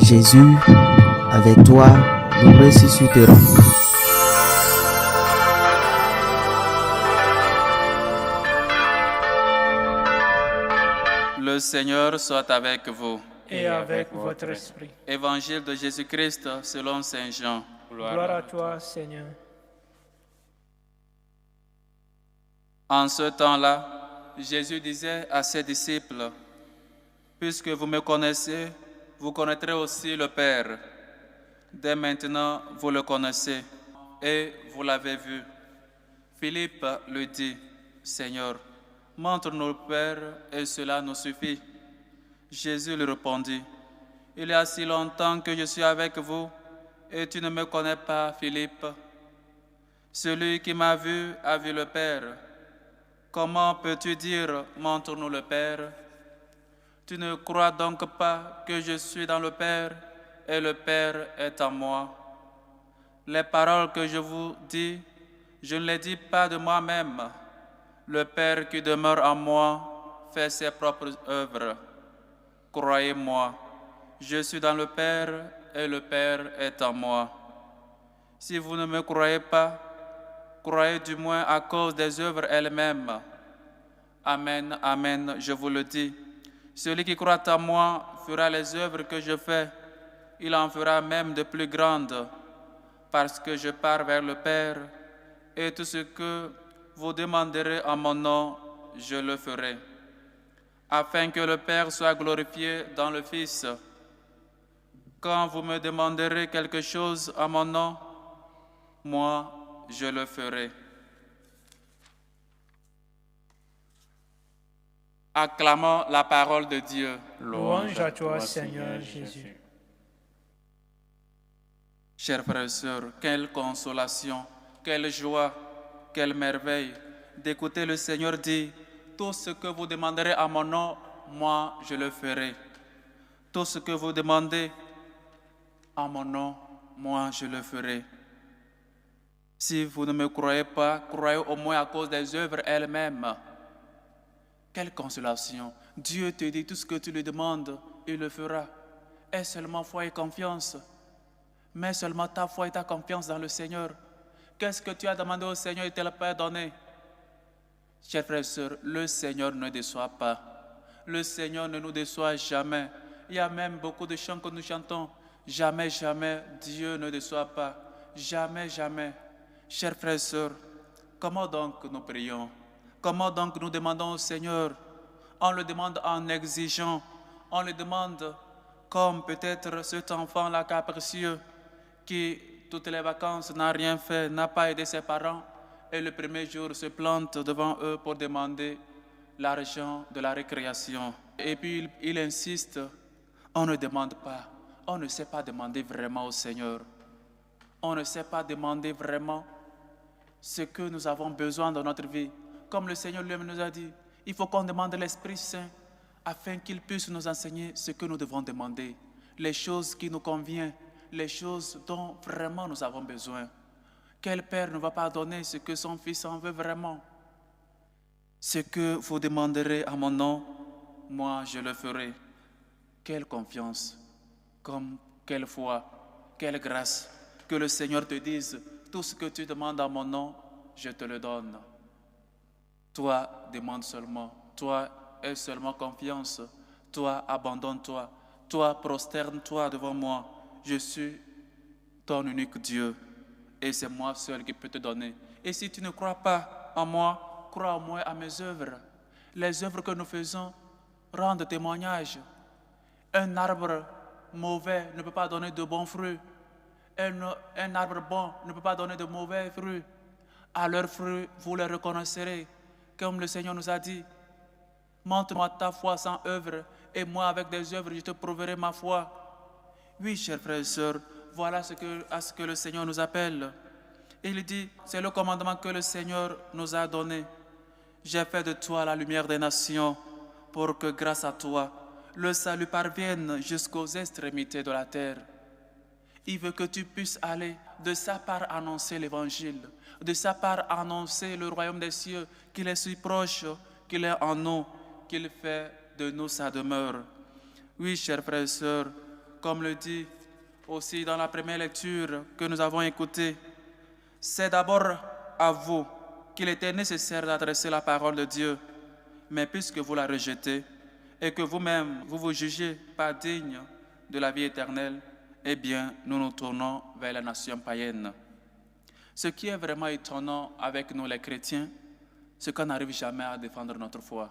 Jésus, avec toi, nous ressusciterons. Le Seigneur soit avec vous. Et avec votre esprit. Évangile de Jésus-Christ selon Saint Jean. Gloire à toi, Seigneur. En ce temps-là, Jésus disait à ses disciples, « Puisque vous me connaissez, vous connaîtrez aussi le Père. Dès maintenant, vous le connaissez et vous l'avez vu. » Philippe lui dit, « Seigneur, montre-nous le Père et cela nous suffit. » Jésus lui répondit, « Il y a si longtemps que je suis avec vous et tu ne me connais pas, Philippe. Celui qui m'a vu a vu le Père. Comment peux-tu dire, montre-nous le Père? Tu ne crois donc pas que je suis dans le Père et le Père est en moi? Les paroles que je vous dis, je ne les dis pas de moi-même. Le Père qui demeure en moi fait ses propres œuvres. Croyez-moi, je suis dans le Père et le Père est en moi. Si vous ne me croyez pas, croyez du moins à cause des œuvres elles-mêmes. Amen, amen, je vous le dis. Celui qui croit en moi fera les œuvres que je fais. Il en fera même de plus grandes, parce que je pars vers le Père, et tout ce que vous demanderez en mon nom, je le ferai, afin que le Père soit glorifié dans le Fils. Quand vous me demanderez quelque chose en mon nom, moi, je le ferai. Acclamons la parole de Dieu. Louange à toi, Seigneur Jésus. Chers frères et sœurs, quelle consolation, quelle joie, quelle merveille d'écouter le Seigneur dire, tout ce que vous demanderez à mon nom, moi je le ferai. Tout ce que vous demandez à mon nom, moi je le ferai. Si vous ne me croyez pas, croyez au moins à cause des œuvres elles-mêmes. Quelle consolation! Dieu te dit tout ce que tu lui demandes, il le fera. Aie seulement foi et confiance. Mets seulement ta foi et ta confiance dans le Seigneur. Qu'est-ce que tu as demandé au Seigneur et il te l'a pas donné? Chers frères et sœurs, le Seigneur ne déçoit pas. Le Seigneur ne nous déçoit jamais. Il y a même beaucoup de chants que nous chantons. Jamais, jamais, Dieu ne déçoit pas. Jamais, jamais. Chers frères et sœurs, comment donc nous prions? Comment donc nous demandons au Seigneur? On le demande en exigeant. On le demande comme peut-être cet enfant-là capricieux qui, toutes les vacances, n'a rien fait, n'a pas aidé ses parents et le premier jour se plante devant eux pour demander l'argent de la récréation. Et puis il insiste, on ne demande pas, on ne sait pas demander vraiment au Seigneur. On ne sait pas demander vraiment ce que nous avons besoin dans notre vie. Comme le Seigneur lui-même nous a dit, il faut qu'on demande l'Esprit Saint afin qu'il puisse nous enseigner ce que nous devons demander, les choses qui nous conviennent, les choses dont vraiment nous avons besoin. Quel père ne va pas donner ce que son fils en veut vraiment? Ce que vous demanderez à mon nom, moi je le ferai. Quelle confiance, comme quelle foi, quelle grâce, que le Seigneur te dise, tout ce que tu demandes à mon nom, je te le donne. Toi, demande seulement. Toi, aie seulement confiance. Toi, abandonne-toi. Toi, prosterne-toi devant moi. Je suis ton unique Dieu. Et c'est moi seul qui peux te donner. Et si tu ne crois pas en moi, crois au moins à mes œuvres. Les œuvres que nous faisons rendent témoignage. Un arbre mauvais ne peut pas donner de bons fruits. Un arbre bon ne peut pas donner de mauvais fruits. À leurs fruits, vous les reconnaîtrez. Comme le Seigneur nous a dit, montre-moi ta foi sans œuvre, et moi avec des œuvres, je te prouverai ma foi. Oui, chers frères et sœurs, voilà à ce que le Seigneur nous appelle. Il dit, c'est le commandement que le Seigneur nous a donné. J'ai fait de toi la lumière des nations, pour que grâce à toi, le salut parvienne jusqu'aux extrémités de la terre. Il veut que tu puisses aller de sa part annoncer l'Évangile, de sa part annoncer le royaume des cieux, qu'il est si proche, qu'il est en nous, qu'il fait de nous sa demeure. Oui, chers frères et sœurs, comme le dit aussi dans la première lecture que nous avons écoutée, c'est d'abord à vous qu'il était nécessaire d'adresser la parole de Dieu. Mais puisque vous la rejetez et que vous-même, vous vous jugez pas digne de la vie éternelle, eh bien, nous nous tournons vers la nation païenne. Ce qui est vraiment étonnant avec nous les chrétiens, c'est qu'on n'arrive jamais à défendre notre foi.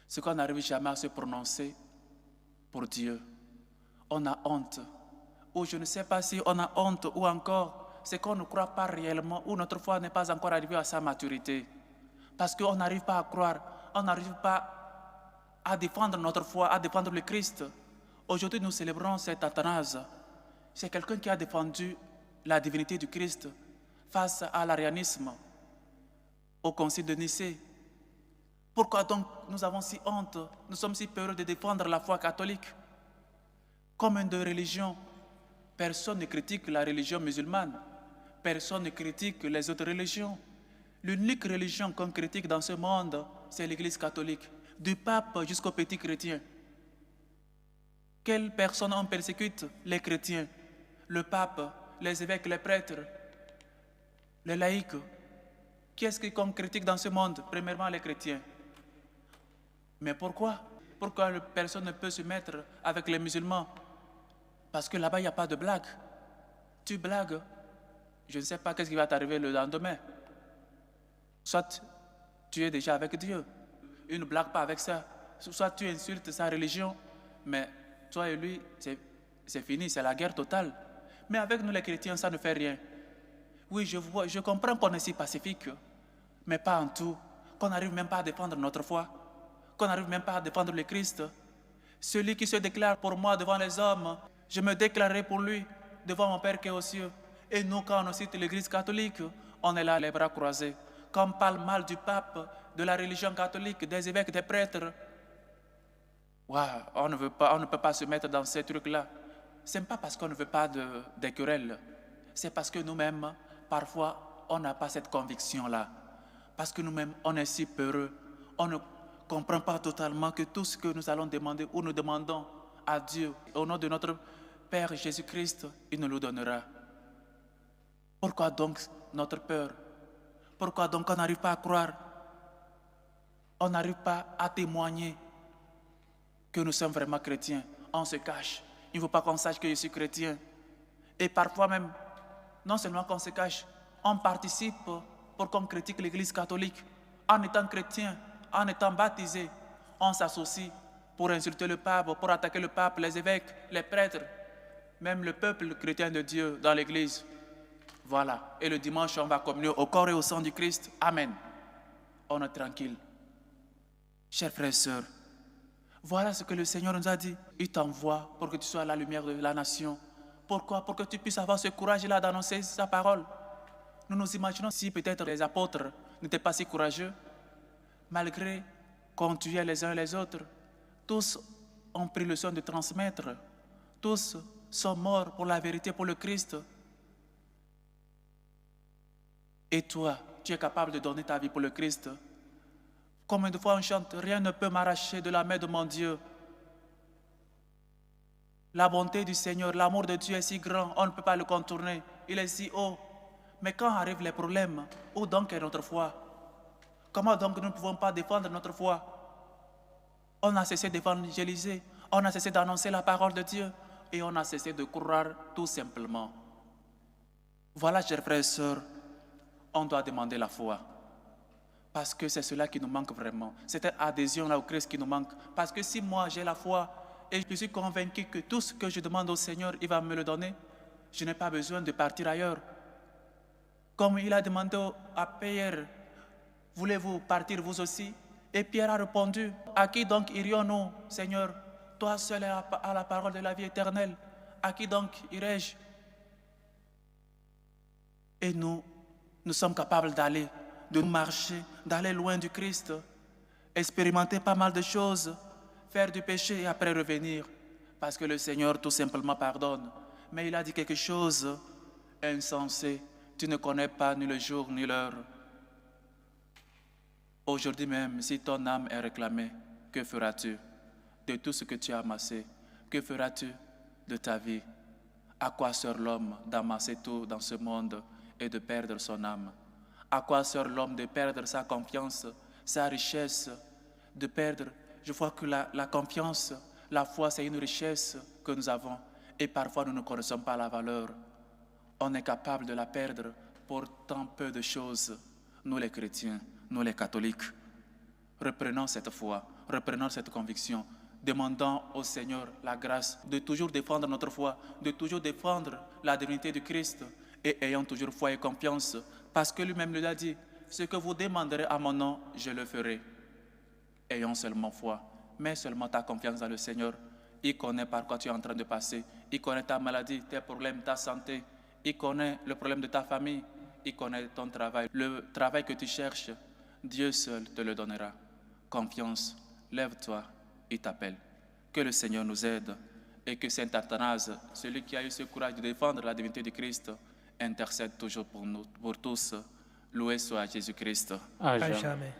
C'est qu'on n'arrive jamais à se prononcer pour Dieu. On a honte. Ou je ne sais pas si on a honte ou encore c'est qu'on ne croit pas réellement ou notre foi n'est pas encore arrivée à sa maturité. Parce qu'on n'arrive pas à croire, on n'arrive pas à défendre notre foi, à défendre le Christ. Aujourd'hui, nous célébrons cet Athanase. C'est quelqu'un qui a défendu la divinité du Christ face à l'arianisme au concile de Nicée. Pourquoi donc nous avons si honte, nous sommes si peureux de défendre la foi catholique? Comme une de religions, personne ne critique la religion musulmane, personne ne critique les autres religions. L'unique religion qu'on critique dans ce monde, c'est l'Église catholique, du pape jusqu'aux petits chrétiens. Quelles personnes on persécute? Les chrétiens, le pape, les évêques, les prêtres, les laïcs. Qui est-ce qu'on critique dans ce monde? Premièrement, les chrétiens. Mais pourquoi? Pourquoi personne ne peut se mettre avec les musulmans? Parce que là-bas, il n'y a pas de blague. Tu blagues, je ne sais pas qu'est-ce qui va t'arriver le lendemain. Soit tu es déjà avec Dieu, il ne blague pas avec ça. Soit tu insultes sa religion, mais toi et lui, c'est fini, c'est la guerre totale. Mais avec nous les chrétiens, ça ne fait rien. Oui, je comprends qu'on est si pacifique, mais pas en tout, qu'on n'arrive même pas à défendre notre foi, qu'on n'arrive même pas à défendre le Christ. Celui qui se déclare pour moi devant les hommes, je me déclarerai pour lui devant mon Père qui est aux cieux. Et nous, quand on cite l'Église catholique, on est là les bras croisés. Quand on parle mal du pape, de la religion catholique, des évêques, des prêtres, on ne peut pas se mettre dans ces trucs-là. Ce n'est pas parce qu'on ne veut pas des querelles, c'est parce que nous-mêmes, parfois, on n'a pas cette conviction-là. Parce que nous-mêmes, on est si peureux, on ne comprend pas totalement que tout ce que nous allons demander ou nous demandons à Dieu, au nom de notre Père Jésus-Christ, il nous le donnera. Pourquoi donc notre peur? Pourquoi donc on n'arrive pas à croire? On n'arrive pas à témoigner que nous sommes vraiment chrétiens. On se cache. Il ne faut pas qu'on sache que je suis chrétien. Et parfois même, non seulement qu'on se cache, on participe pour qu'on critique l'Église catholique. En étant chrétien, en étant baptisé, on s'associe pour insulter le pape, pour attaquer le pape, les évêques, les prêtres, même le peuple chrétien de Dieu dans l'Église. Voilà. Et le dimanche, on va communier au corps et au sang du Christ. Amen. On est tranquille. Chers frères et sœurs, voilà ce que le Seigneur nous a dit. Il t'envoie pour que tu sois la lumière de la nation. Pourquoi? Pour que tu puisses avoir ce courage-là d'annoncer sa parole. Nous nous imaginons si peut-être les apôtres n'étaient pas si courageux, malgré qu'on tuait les uns les autres, tous ont pris le soin de transmettre. Tous sont morts pour la vérité, pour le Christ. Et toi, tu es capable de donner ta vie pour le Christ. Combien de fois on chante, rien ne peut m'arracher de la main de mon Dieu. La bonté du Seigneur, l'amour de Dieu est si grand, on ne peut pas le contourner. Il est si haut. Mais quand arrivent les problèmes, où donc est notre foi? Comment donc nous ne pouvons pas défendre notre foi? On a cessé d'évangéliser, on a cessé d'annoncer la parole de Dieu et on a cessé de croire tout simplement. Voilà, chers frères et sœurs, on doit demander la foi. Parce que c'est cela qui nous manque vraiment. Cette adhésion-là au Christ qui nous manque. Parce que si moi j'ai la foi et je suis convaincu que tout ce que je demande au Seigneur, il va me le donner, je n'ai pas besoin de partir ailleurs. Comme il a demandé à Pierre, voulez-vous partir vous aussi? Et Pierre a répondu, à qui donc irions-nous, Seigneur? Toi seul as la parole de la vie éternelle. À qui donc irai-je? Et nous sommes capables d'aller, de marcher, d'aller loin du Christ, expérimenter pas mal de choses, faire du péché et après revenir. Parce que le Seigneur tout simplement pardonne. Mais il a dit quelque chose insensé. Tu ne connais pas ni le jour ni l'heure. Aujourd'hui même, si ton âme est réclamée, que feras-tu de tout ce que tu as amassé? Que feras-tu de ta vie. À quoi sert l'homme d'amasser tout dans ce monde et de perdre son âme? À quoi sert l'homme de perdre sa confiance, sa richesse, de perdre? Je vois que la confiance, la foi, c'est une richesse que nous avons et parfois nous ne connaissons pas la valeur. On est capable de la perdre pour tant peu de choses. Nous les chrétiens, nous les catholiques, reprenons cette foi, reprenons cette conviction, demandons au Seigneur la grâce de toujours défendre notre foi, de toujours défendre la divinité de Christ et ayons toujours foi et confiance parce que lui-même lui a dit, ce que vous demanderez à mon nom, je le ferai. Ayons seulement foi, mets seulement ta confiance dans le Seigneur. Il connaît par quoi tu es en train de passer, il connaît ta maladie, tes problèmes, ta santé, il connaît le problème de ta famille, il connaît ton travail, le travail que tu cherches, Dieu seul te le donnera. Confiance, lève-toi, il t'appelle. Que le Seigneur nous aide et que Saint Athanase, celui qui a eu ce courage de défendre la divinité de Christ, intercède toujours pour nous, pour tous. Loué soit Jésus-Christ. À jamais.